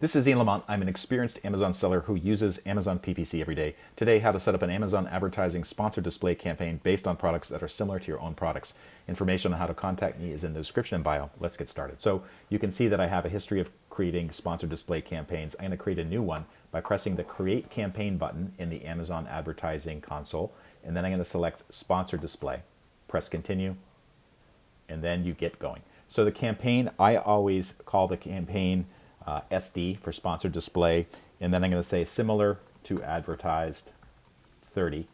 This is Ian Lamont. I'm an experienced Amazon seller who uses Amazon PPC every day. Today, how to set up an Amazon advertising sponsored display campaign based on products that are similar to your own products. Information on how to contact me is in the description and bio. Let's get started. So you can see that I have a history of creating sponsored display campaigns. I'm going to create a new one by pressing the Create Campaign button in the Amazon advertising console. And then I'm going to select Sponsored Display. Press Continue, and then you get going. So the campaign, I always call the campaign SD for sponsored display, and then I'm going to say similar to advertised 30.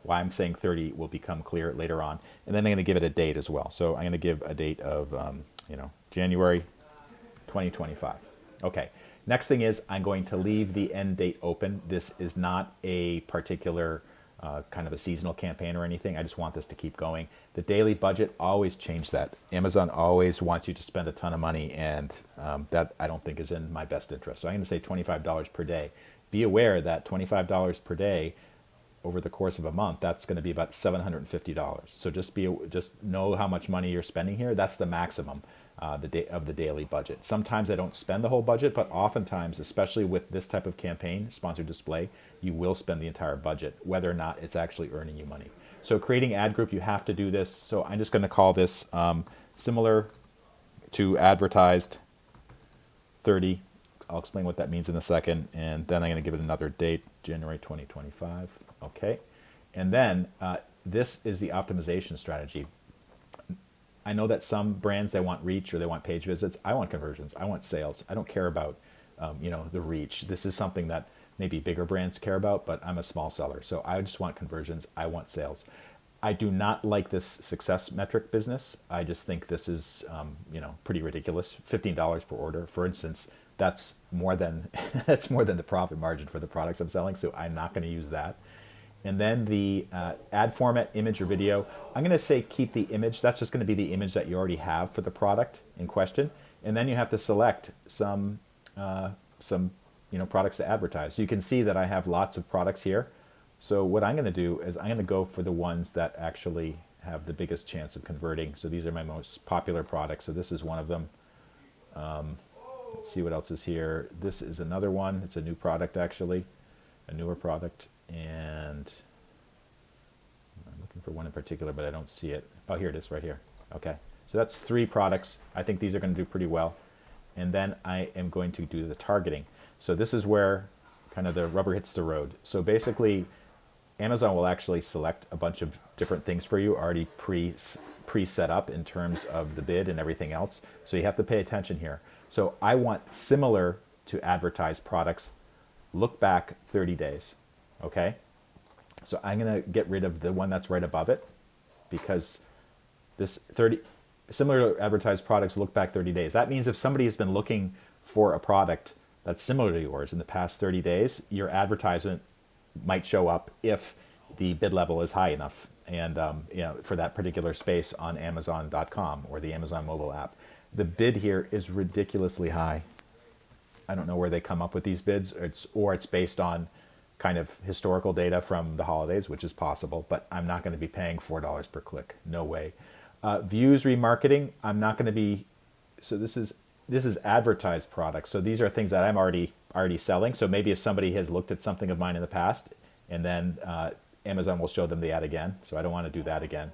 Why I'm saying 30 will become clear later on, and then I'm going to give it a date as well. So I'm going to give a date of January 2025. Okay. Next thing is I'm going to leave the end date open. This is not a particular kind of a seasonal campaign or anything. I just want this to keep going. The daily budget, always change that. Amazon always wants you to spend a ton of money, and that I don't think is in my best interest. So I'm going to say $25 per day. Be aware that $25 per day over the course of a month, that's going to be about $750. So just know how much money you're spending here. That's the maximum of the daily budget. Sometimes I don't spend the whole budget, but oftentimes, especially with this type of campaign, sponsored display, you will spend the entire budget, whether or not it's actually earning you money. So creating ad group, you have to do this. So I'm just going to call this similar to advertised 30. I'll explain what that means in a second, and then I'm going to give it another date, January 2025. Okay, and then this is the optimization strategy. I know that some brands, they want reach or they want page visits. I want conversions. I want sales. I don't care about the reach. This is something that maybe bigger brands care about, but I'm a small seller, so I just want conversions. I want sales. I do not like this success metric business. I just think this is pretty ridiculous. $15 per order, for instance. That's more than that's more than the profit margin for the products I'm selling. So I'm not going to use that. And then the ad format, image or video, I'm going to say keep the image. That's just going to be the image that you already have for the product in question. And then you have to select some products to advertise. So you can see that I have lots of products here. So what I'm going to do is I'm going to go for the ones that actually have the biggest chance of converting. So these are my most popular products. So this is one of them. Let's see what else is here. This is another one. It's a new product, actually, a newer product. And I'm looking for one in particular, but I don't see it. Oh, here it is right here. Okay. So that's 3 products. I think these are going to do pretty well. And then I am going to do the targeting. So this is where kind of the rubber hits the road. So basically, Amazon will actually select a bunch of different things for you already pre-set up in terms of the bid and everything else. So you have to pay attention here. So I want similar to advertised products, look back 30 days. Okay, so I'm going to get rid of the one that's right above it, because this 30 similar to advertised products look back 30 days. That means if somebody has been looking for a product that's similar to yours in the past 30 days, your advertisement might show up if the bid level is high enough, and for that particular space on Amazon.com or the Amazon mobile app. The bid here is ridiculously high. I don't know where they come up with these bids. Or it's based on kind of historical data from the holidays, which is possible, but I'm not going to be paying $4 per click. No way. Views remarketing, I'm not going to be. So this is advertised products. So these are things that I'm already selling. So maybe if somebody has looked at something of mine in the past, and then Amazon will show them the ad again. So I don't want to do that again.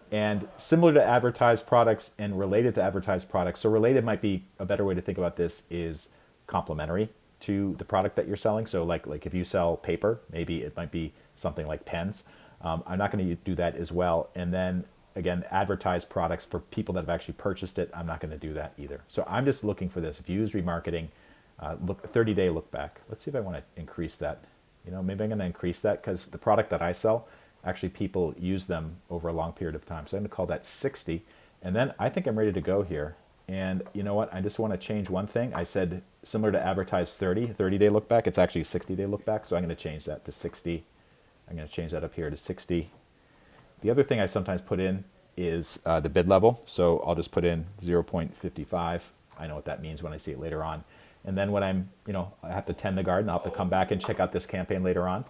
And similar to advertised products and related to advertised products. So related might be a better way to think about this is complementary to the product that you're selling. So like if you sell paper, maybe it might be something like pens. I'm not going to do that as well. And then again, advertised products for people that have actually purchased it, I'm not going to do that either. So I'm just looking for this views, remarketing, 30-day look back. Let's see if I want to increase that. Maybe I'm going to increase that because the product that I sell, actually people use them over a long period of time. So I'm going to call that 60. And then I think I'm ready to go here. And you know what? I just want to change one thing. I said similar to advertised 30-day look back. It's actually a 60-day look back. So I'm going to change that to 60. I'm going to change that up here to 60. The other thing I sometimes put in is the bid level. So I'll just put in 0.55. I know what that means when I see it later on. And then when I have to tend the garden, I'll have to come back and check out this campaign later on.